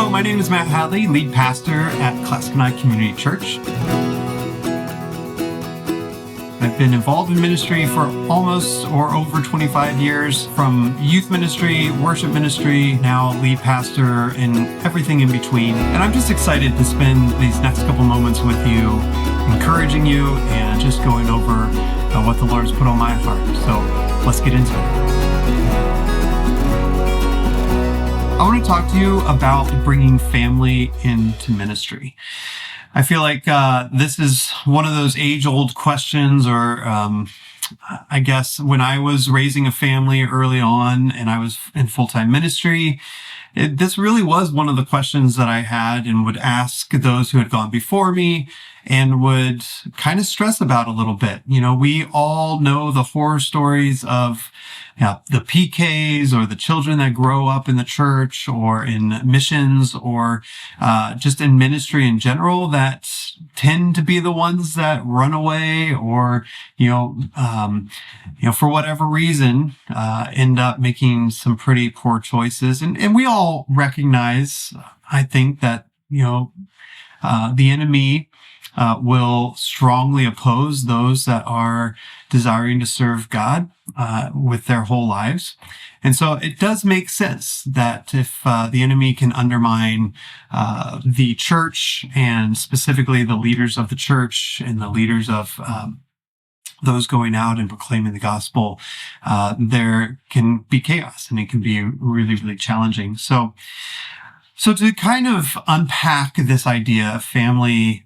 Hello, my name is Matt Hadley, lead pastor at Claskanai Community Church. I've been involved in ministry for almost or over 25 years, from youth ministry, worship ministry, now lead pastor, and everything in between. And I'm just excited to spend these next couple moments with you, encouraging you and just going over what the Lord's put on my heart. So let's get into it. I want to talk to you about bringing family into ministry. I feel like this is one of those age-old questions, or I guess when I was raising a family early on and I was in full-time ministry, this really was one of the questions that I had and would ask those who had gone before me and would kind of stress about a little bit. You know, we all know the horror stories of the PKs or the children that grow up in the church or in missions or just in ministry in general that tend to be the ones that run away or, for whatever reason, end up making some pretty poor choices. And we all recognize, I think, that, the enemy will strongly oppose those that are desiring to serve God with their whole lives. And so it does make sense that if the enemy can undermine the church, and specifically the leaders of the church and the leaders of those going out and proclaiming the gospel, there can be chaos and it can be really, really challenging. So to kind of unpack this idea of family,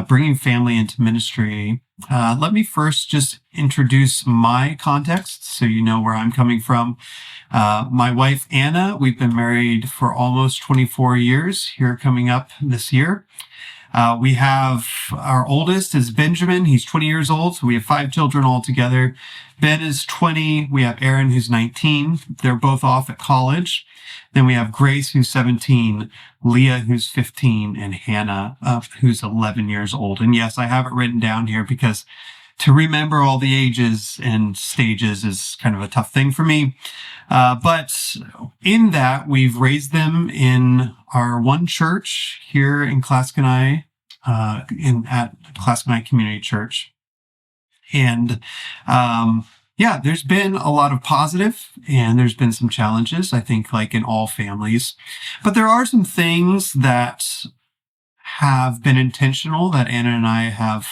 bringing family into ministry, let me first just introduce my context so you know where I'm coming from. My wife, Anna, we've been married for almost 24 years here coming up this year. We have our oldest is Benjamin. He's 20 years old. So we have 5 children altogether. Ben is 20. We have Aaron, who's 19. They're both off at college. Then we have Grace, who's 17, Leah, who's 15, and Hannah, who's 11 years old. And yes, I have it written down here because to remember all the ages and stages is kind of a tough thing for me. But in that, we've raised them in our one church here in Claskanai, at Claskanai Community Church. And, there's been a lot of positive and there's been some challenges, I think, like in all families. But there are some things that have been intentional that Anna and I have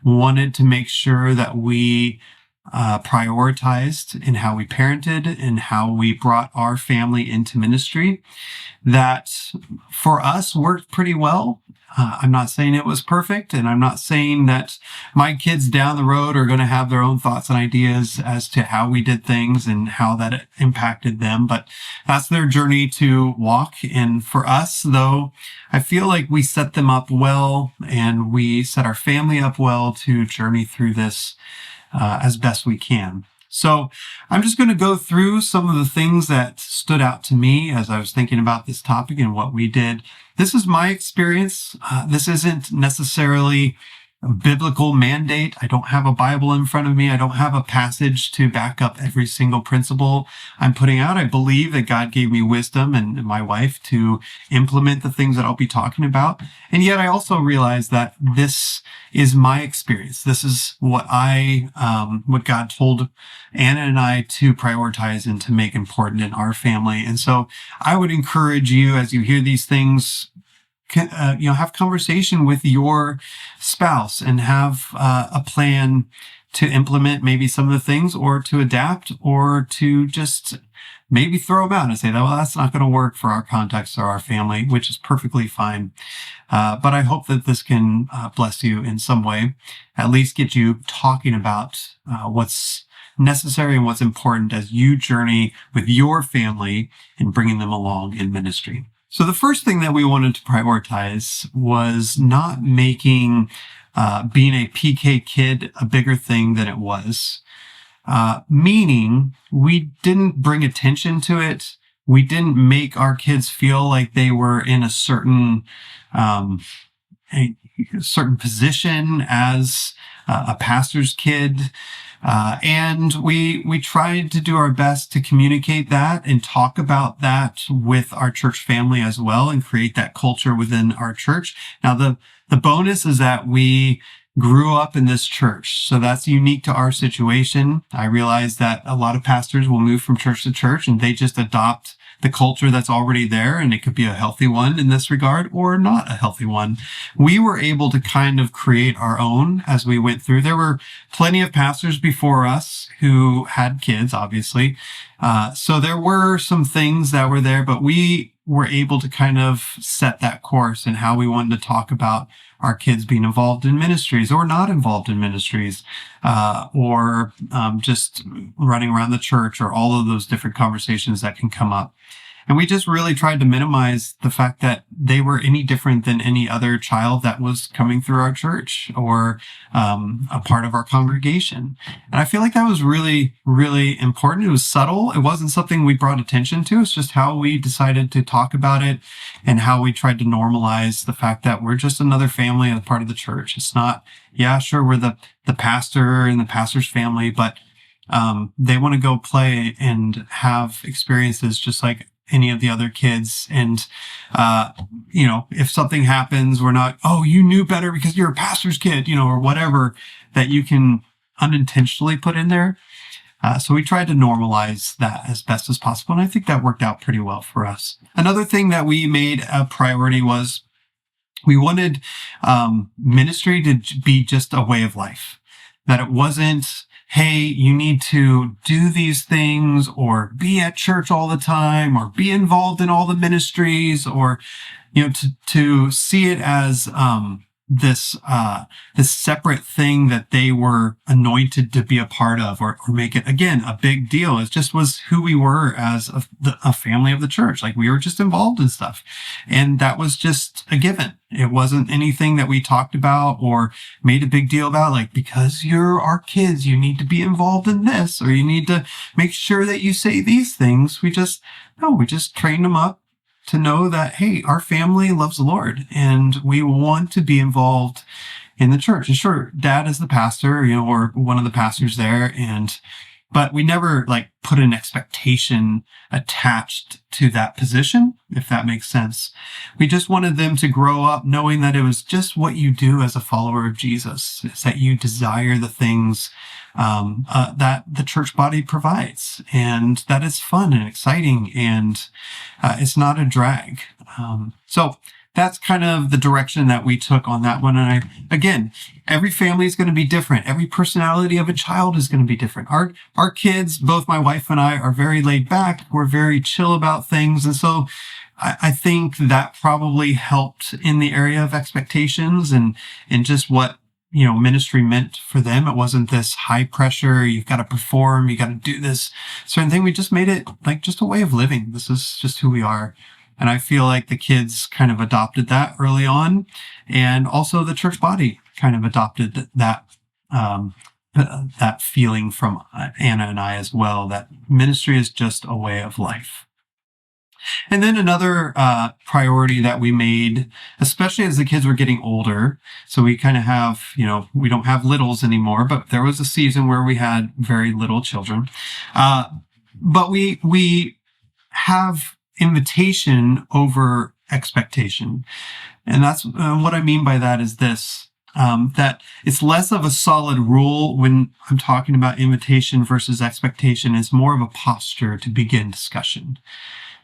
wanted to make sure that we prioritized in how we parented and how we brought our family into ministry, that for us worked pretty well. I'm not saying it was perfect, and I'm not saying that my kids down the road are going to have their own thoughts and ideas as to how we did things and how that impacted them, but that's their journey to walk. And for us, though, I feel like we set them up well and we set our family up well to journey through this as best we can. So I'm just going to go through some of the things that stood out to me as I was thinking about this topic and what we did. This is my experience. This isn't necessarily a biblical mandate. I don't have a Bible in front of me. I don't have a passage to back up every single principle I'm putting out. I believe that God gave me wisdom and my wife to implement the things that I'll be talking about. And yet I also realize that this is my experience. This is what what God told Anna and I to prioritize and to make important in our family. And so I would encourage you, as you hear these things, have conversation with your spouse and have a plan to implement maybe some of the things, or to adapt, or to just maybe throw them out and say, well, that's not going to work for our context or our family, which is perfectly fine. But I hope that this can bless you in some way, at least get you talking about what's necessary and what's important as you journey with your family and bringing them along in ministry. So the first thing that we wanted to prioritize was not making being a PK kid a bigger thing than it was. Meaning we didn't bring attention to it. We didn't make our kids feel like they were in a certain a certain position as a pastor's kid. And we tried to do our best to communicate that and talk about that with our church family as well and create that culture within our church. Now, the bonus is that we grew up in this church. So that's unique to our situation. I realize that a lot of pastors will move from church to church and they just adopt the culture that's already there, and it could be a healthy one in this regard or not a healthy one. We were able to kind of create our own as we went through. There were plenty of pastors before us who had kids, obviously. So there were some things that were there, but we were able to kind of set that course and how we wanted to talk about our kids being involved in ministries or not involved in ministries, or just running around the church, or all of those different conversations that can come up. And we just really tried to minimize the fact that they were any different than any other child that was coming through our church or a part of our congregation. And I feel like that was really, really important. It was subtle. It wasn't something we brought attention to. It's just how we decided to talk about it and how we tried to normalize the fact that we're just another family and part of the church. It's not, yeah, sure, we're the pastor and the pastor's family, but they want to go play and have experiences just like any of the other kids. And, if something happens, we're not, oh, you knew better because you're a pastor's kid, or whatever that you can unintentionally put in there. So we tried to normalize that as best as possible. And I think that worked out pretty well for us. Another thing that we made a priority was we wanted ministry to be just a way of life, that it wasn't, hey, you need to do these things or be at church all the time or be involved in all the ministries, or, to see it as this separate thing that they were anointed to be a part of, or make it, again, a big deal. It just was who we were as a family of the church. Like, we were just involved in stuff. And that was just a given. It wasn't anything that we talked about or made a big deal about, like, because you're our kids, you need to be involved in this, or you need to make sure that you say these things. We just trained them up to know that, hey, our family loves the Lord and we want to be involved in the church. And sure, dad is the pastor, or one of the pastors there. But we never put an expectation attached to that position, if that makes sense. We just wanted them to grow up knowing that it was just what you do as a follower of Jesus, is that you desire the things that the church body provides, and that is fun and exciting, and it's not a drag. So that's kind of the direction that we took on that one. And again, every family is going to be different. Every personality of a child is going to be different. Our kids, both my wife and I, are very laid back. We're very chill about things. And so I think that probably helped in the area of expectations and just what, ministry meant for them. It wasn't this high pressure, you've got to perform, you got to do this certain thing. We just made it just a way of living. This is just who we are. And I feel like the kids kind of adopted that early on. And also the church body kind of adopted that feeling from Anna and I as well, that ministry is just a way of life. And then another priority that we made, especially as the kids were getting older, so we kind of have, we don't have littles anymore, but there was a season where we had very little children. But we have invitation over expectation. And that's what I mean by that is this, that it's less of a solid rule when I'm talking about invitation versus expectation. It's more of a posture to begin discussion.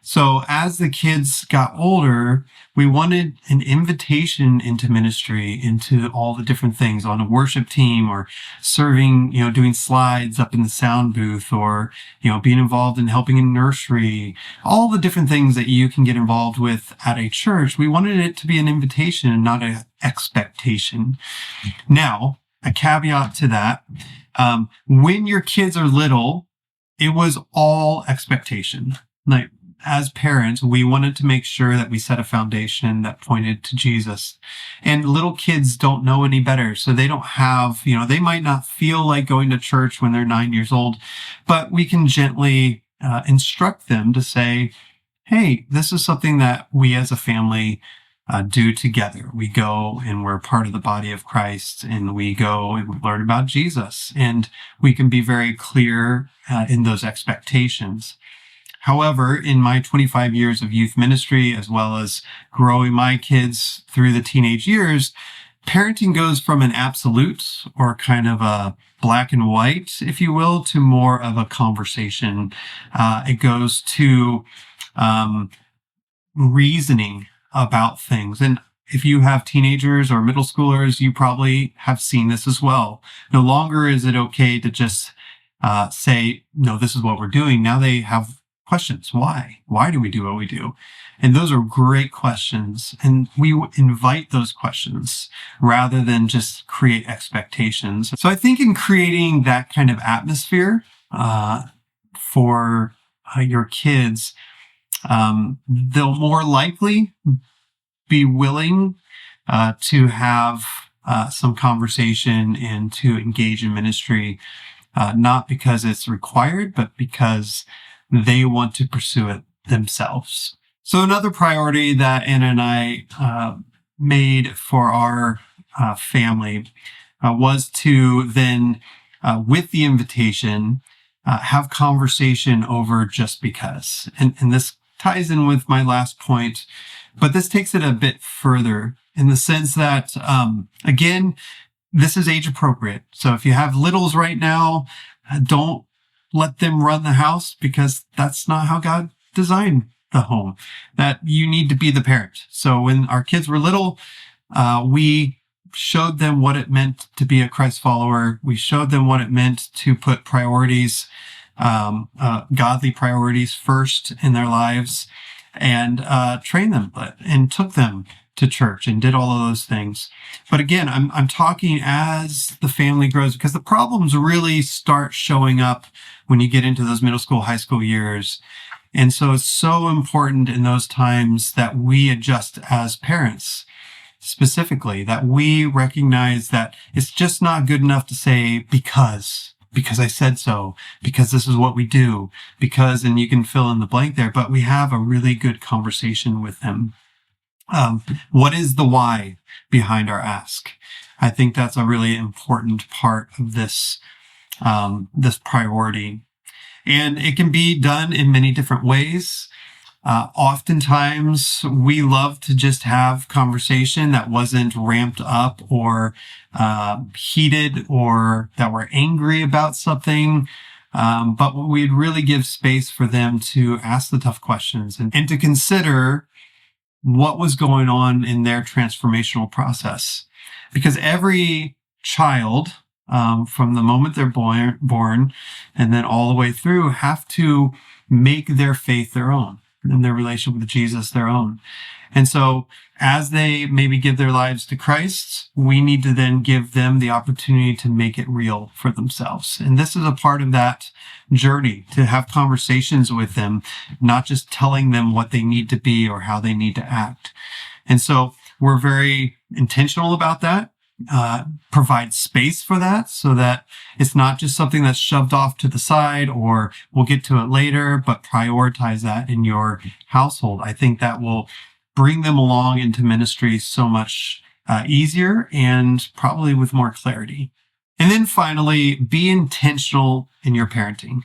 So as the kids got older, we wanted an invitation into ministry, into all the different things on a worship team, or serving, doing slides up in the sound booth, or, being involved in helping in nursery, all the different things that you can get involved with at a church. We wanted it to be an invitation and not an expectation. Now, a caveat to that, when your kids are little, it was all expectation. As parents, we wanted to make sure that we set a foundation that pointed to Jesus. And little kids don't know any better. So they don't have, they might not feel like going to church when they're 9 years old, but we can gently instruct them to say, hey, this is something that we as a family do together. We go and we're part of the body of Christ, and we go and we learn about Jesus, and we can be very clear in those expectations. However, in my 25 years of youth ministry, as well as growing my kids through the teenage years, parenting goes from an absolute or kind of a black and white, if you will, to more of a conversation. It goes to reasoning about things. And if you have teenagers or middle schoolers, you probably have seen this as well. No longer is it okay to just say, no, this is what we're doing. Now they have questions. Why? Why do we do what we do? And those are great questions. And we invite those questions rather than just create expectations. So I think in creating that kind of atmosphere for your kids, they'll more likely be willing to have some conversation and to engage in ministry, not because it's required, but because they want to pursue it themselves. So another priority that Anna and I made for our family was to then, with the invitation, have conversation over just because. And this ties in with my last point, but this takes it a bit further in the sense that, again, this is age appropriate. So if you have littles right now, don't let them run the house, because that's not how God designed the home. That you need to be the parent. So when our kids were little, we showed them what it meant to be a Christ follower. We showed them what it meant to put priorities, godly priorities first in their lives, and train them and took them to church and did all of those things. But again, I'm talking as the family grows, because the problems really start showing up when you get into those middle school, high school years. And so it's so important in those times that we adjust as parents, specifically, that we recognize that it's just not good enough to say, because I said so, because this is what we do, because, and you can fill in the blank there, but we have a really good conversation with them. What is the why behind our ask? I think that's a really important part of this priority. And it can be done in many different ways. Oftentimes we love to just have conversation that wasn't ramped up or heated, or that we're angry about something. But we'd really give space for them to ask the tough questions and to consider what was going on in their transformational process. Because every child, from the moment they're born and then all the way through, have to make their faith their own and their relationship with Jesus their own. And so as they maybe give their lives to Christ, we need to then give them the opportunity to make it real for themselves. And this is a part of that journey, to have conversations with them, not just telling them what they need to be or how they need to act. And so we're very intentional about that. Provide space for that, so that it's not just something that's shoved off to the side or we'll get to it later, but prioritize that in your household. I think that will bring them along into ministry so much easier and probably with more clarity. And then finally, be intentional in your parenting.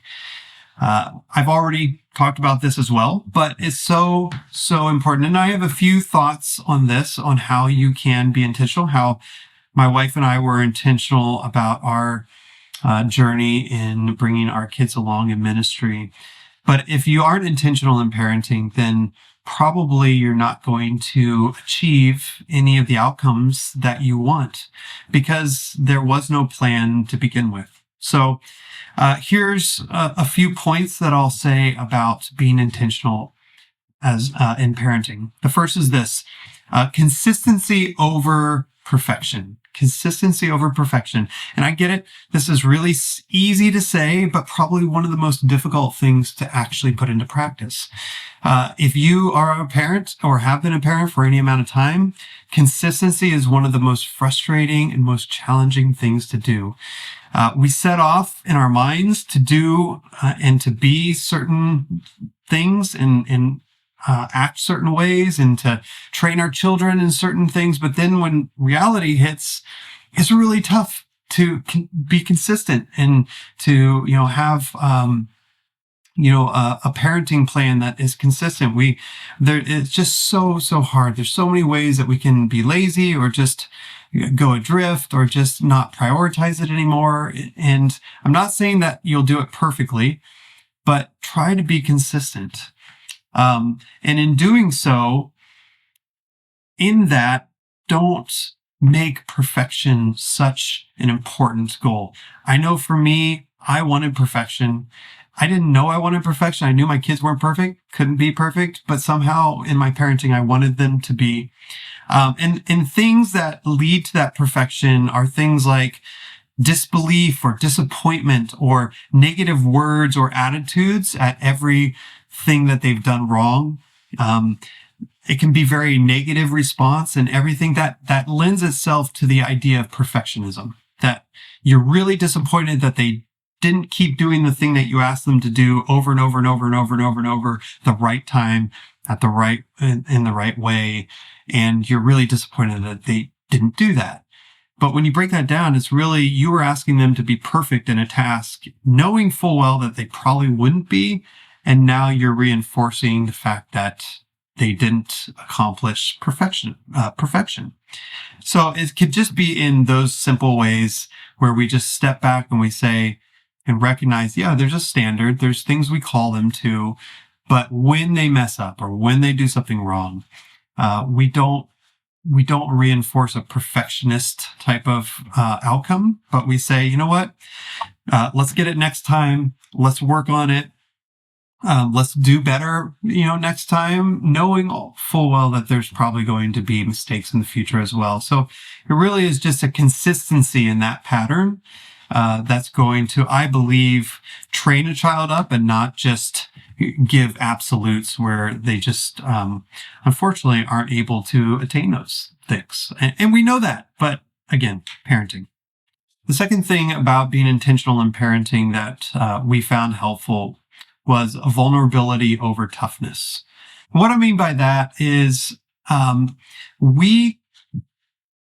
I've already talked about this as well, but it's so important. And I have a few thoughts on this, on how you can be intentional, how my wife and I were intentional about our journey in bringing our kids along in ministry. But if you aren't intentional in parenting, then probably you're not going to achieve any of the outcomes that you want, because there was no plan to begin with. So here's a few points that I'll say about being intentional as in parenting. The first is this: consistency over perfection. Consistency over perfection. And I get it. This is really easy to say, but probably one of the most difficult things to actually put into practice. If you are a parent or have been a parent for any amount of time, consistency is one of the most frustrating and most challenging things to do. We set off in our minds to do and to be certain things and act certain ways and to train our children in certain things. But then when reality hits, it's really tough to be consistent and to, have, a parenting plan that is consistent. It's just so hard. There's so many ways that we can be lazy or just go adrift or just not prioritize it anymore. And I'm not saying that you'll do it perfectly, but try to be consistent. And in doing so, don't make perfection such an important goal. I know for me, I wanted perfection. I didn't know I wanted perfection. I knew my kids weren't perfect, couldn't be perfect, but somehow in my parenting, I wanted them to be. And things that lead to that perfection are things like disbelief or disappointment or negative words or attitudes at everything that they've done wrong. It can be very negative response, and everything that lends itself to the idea of perfectionism, that you're really disappointed that they didn't keep doing the thing that you asked them to do over and over and over and over and over and over the right time in the right way. And you're really disappointed that they didn't do that. But when you break that down, it's really you were asking them to be perfect in a task, knowing full well that they probably wouldn't be. And now you're reinforcing the fact that they didn't accomplish perfection. So it could just be in those simple ways where we just step back and we say and recognize, there's a standard. There's things we call them to, but when they mess up or when they do something wrong, we don't reinforce a perfectionist type of outcome, but we say, you know what? Let's get it next time. Let's work on it. Let's do better, next time, knowing full well that there's probably going to be mistakes in the future as well. So it really is just a consistency in that pattern that's going to, I believe, train a child up and not just give absolutes where they just, unfortunately, aren't able to attain those things. And we know that, but again, parenting. The second thing about being intentional in parenting that we found helpful was vulnerability over toughness. What I mean by that is we,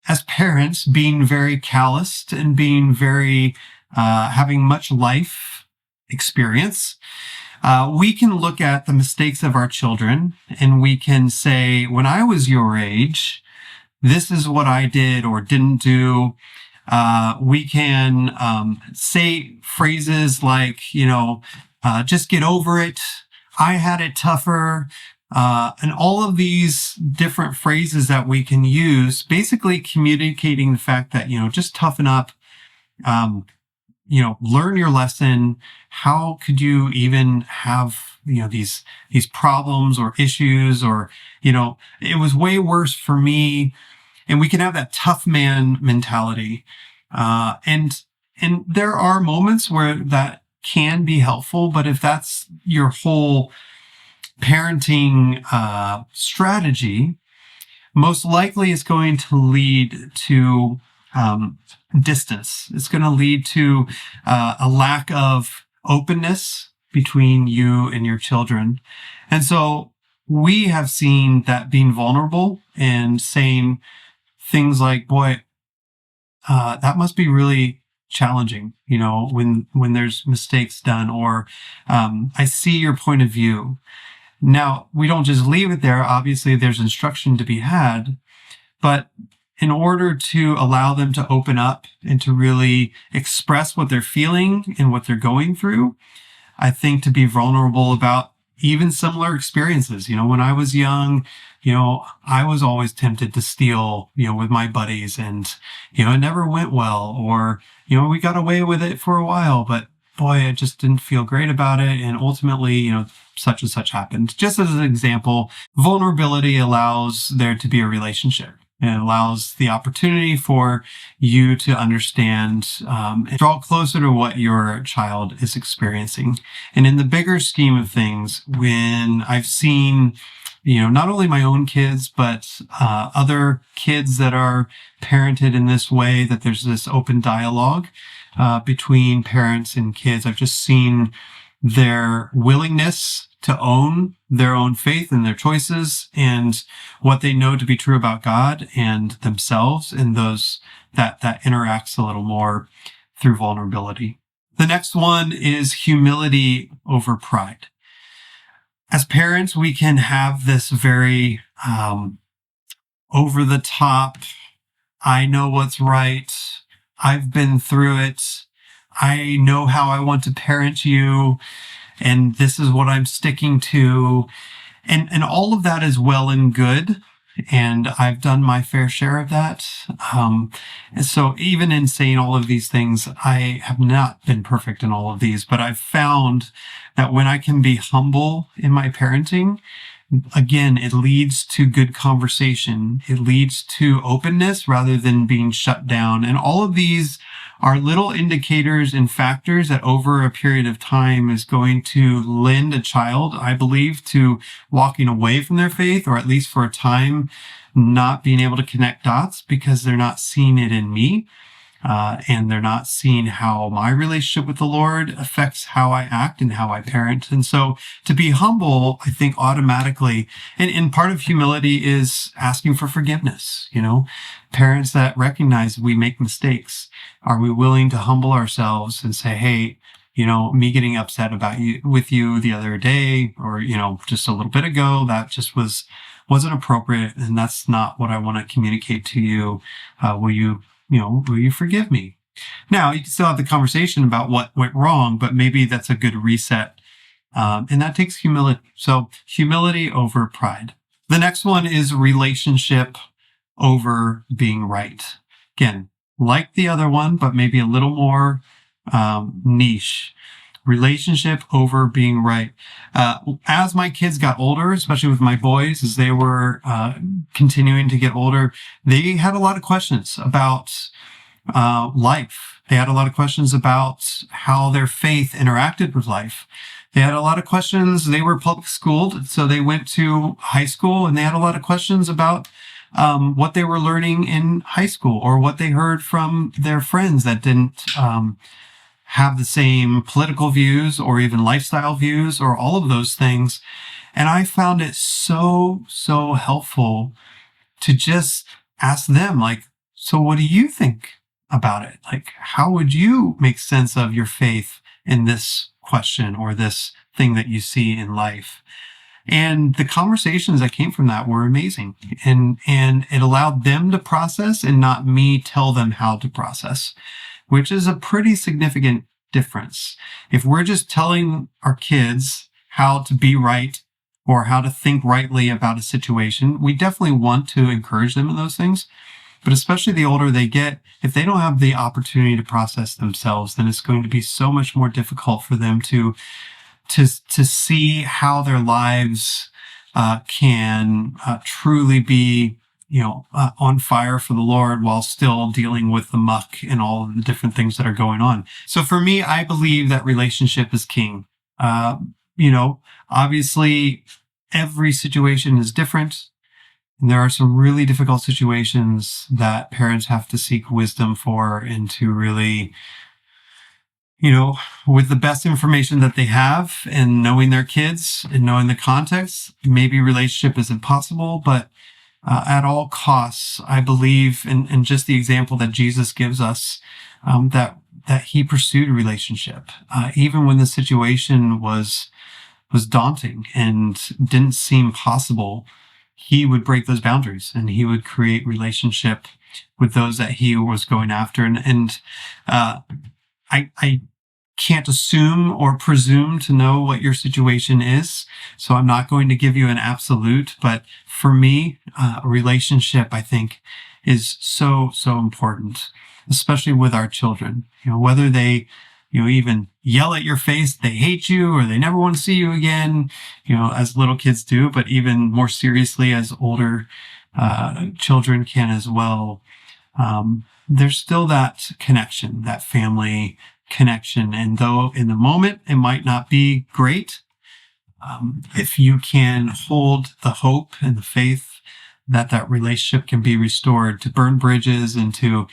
as parents, being very calloused and being very having much life experience, we can look at the mistakes of our children and we can say, when I was your age, this is what I did or didn't do. We can say phrases like, just get over it. I had it tougher. And all of these different phrases that we can use, basically communicating the fact that, just toughen up, learn your lesson. How could you even have, these problems or issues or, it was way worse for me. And we can have that tough man mentality. And there are moments where that can be helpful, but if that's your whole parenting strategy, most likely it's going to lead to distance. It's going to lead to a lack of openness between you and your children. And so we have seen that being vulnerable and saying things like, boy, that must be really challenging, when there's mistakes done, or I see your point of view. Now, we don't just leave it there. Obviously, there's instruction to be had, but in order to allow them to open up and to really express what they're feeling and what they're going through, I think to be vulnerable about even similar experiences. When I was young, I was always tempted to steal, with my buddies, and, it never went well, or, we got away with it for a while, but boy, I just didn't feel great about it. And ultimately, such and such happened. Just as an example, vulnerability allows there to be a relationship. It allows the opportunity for you to understand and draw closer to what your child is experiencing. And in the bigger scheme of things, when I've seen, not only my own kids, but other kids that are parented in this way, that there's this open dialogue between parents and kids, I've just seen their willingness to own their own faith and their choices and what they know to be true about God and themselves, and those that interacts a little more through vulnerability. The next one is humility over pride. As parents, we can have this very over the top, I know what's right, I've been through it, I know how I want to parent you, and this is what I'm sticking to. And all of that is well and good. And I've done my fair share of that. And so even in saying all of these things, I have not been perfect in all of these, but I've found that when I can be humble in my parenting, again, it leads to good conversation. It leads to openness rather than being shut down. And all of these are little indicators and factors that over a period of time is going to lend a child, I believe, to walking away from their faith, or at least for a time, not being able to connect dots because they're not seeing it in me. And they're not seeing how my relationship with the Lord affects how I act and how I parent. And so to be humble, I think automatically, and part of humility is asking for forgiveness. Parents that recognize we make mistakes. Are we willing to humble ourselves and say, hey, me getting upset with you the other day, or, just a little bit ago, that just wasn't appropriate. And that's not what I want to communicate to you. Will you forgive me? Now, you can still have the conversation about what went wrong, but maybe that's a good reset. And that takes humility. So humility over pride. The next one is relationship over being right. Again, like the other one, but maybe a little more niche. Relationship over being right. As my kids got older, especially with my boys, as they were continuing to get older, they had a lot of questions about life. They had a lot of questions about how their faith interacted with life. They had a lot of questions. They were public schooled, so they went to high school, and they had a lot of questions about what they were learning in high school, or what they heard from their friends that didn't have the same political views or even lifestyle views or all of those things. And I found it so helpful to just ask them, so what do you think about it? How would you make sense of your faith in this question or this thing that you see in life? And the conversations that came from that were amazing. And it allowed them to process and not me tell them how to process, which is a pretty significant difference. If we're just telling our kids how to be right or how to think rightly about a situation, we definitely want to encourage them in those things. But especially the older they get, if they don't have the opportunity to process themselves, then it's going to be so much more difficult for them to see how their lives can truly be on fire for the Lord while still dealing with the muck and all of the different things that are going on. So for me, I believe that relationship is king. Obviously every situation is different. And there are some really difficult situations that parents have to seek wisdom for, and to really, with the best information that they have and knowing their kids and knowing the context, maybe relationship is impossible, but at all costs, I believe, and just the example that Jesus gives us, that he pursued a relationship, even when the situation was daunting and didn't seem possible. He would break those boundaries, and he would create relationship with those that he was going after. And I can't assume or presume to know what your situation is, so I'm not going to give you an absolute. But for me, a relationship, I think, is so important, especially with our children. Whether they even yell at your face, they hate you, or they never want to see you again, as little kids do, but even more seriously as older children can as well. There's still that connection, that family connection. And though in the moment it might not be great, if you can hold the hope and the faith that relationship can be restored, to burn bridges and to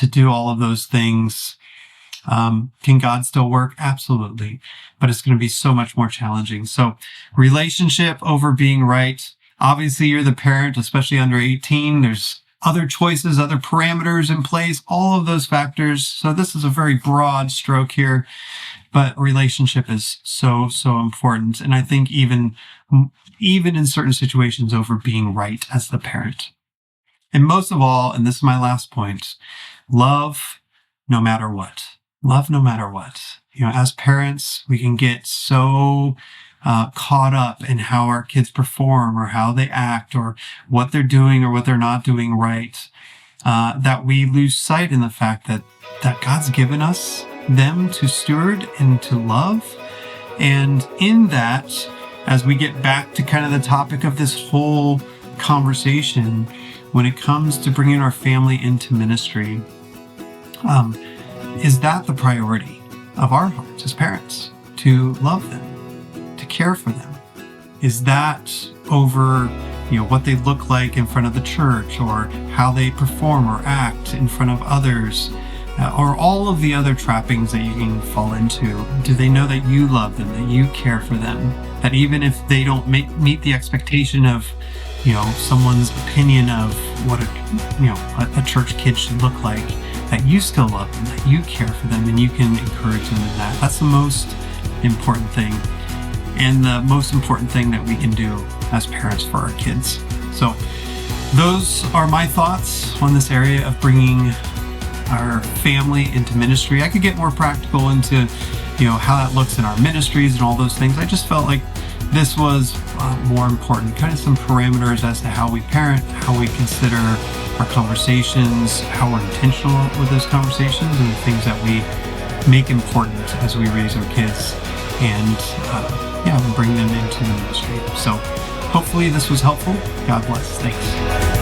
do all of those things, Can God still work? Absolutely. But it's going to be so much more challenging. So relationship over being right. Obviously, you're the parent, especially under 18. There's other choices, other parameters in place, all of those factors. So this is a very broad stroke here, but relationship is so important. And I think even in certain situations over being right as the parent. And most of all, and this is my last point, love no matter what. Love no matter what. As parents, we can get so caught up in how our kids perform or how they act or what they're doing or what they're not doing right, that we lose sight in the fact that God's given us them to steward and to love. And in that, as we get back to kind of the topic of this whole conversation, when it comes to bringing our family into ministry, is that the priority of our hearts as parents? To love them, to care for them? Is that over, what they look like in front of the church or how they perform or act in front of others, or all of the other trappings that you can fall into? Do they know that you love them, that you care for them, that even if they don't meet the expectation of someone's opinion of what a church kid should look like, that you still love them, that you care for them, and you can encourage them in that? That's the most important thing, and the most important thing that we can do as parents for our kids. So those are my thoughts on this area of bringing our family into ministry. I could get more practical into how that looks in our ministries and all those things. I just felt like this was more important, kind of some parameters as to how we parent, how we consider our conversations, how we're intentional with those conversations, and the things that we make important as we raise our kids and bring them into the ministry. So hopefully this was helpful. God bless. Thanks.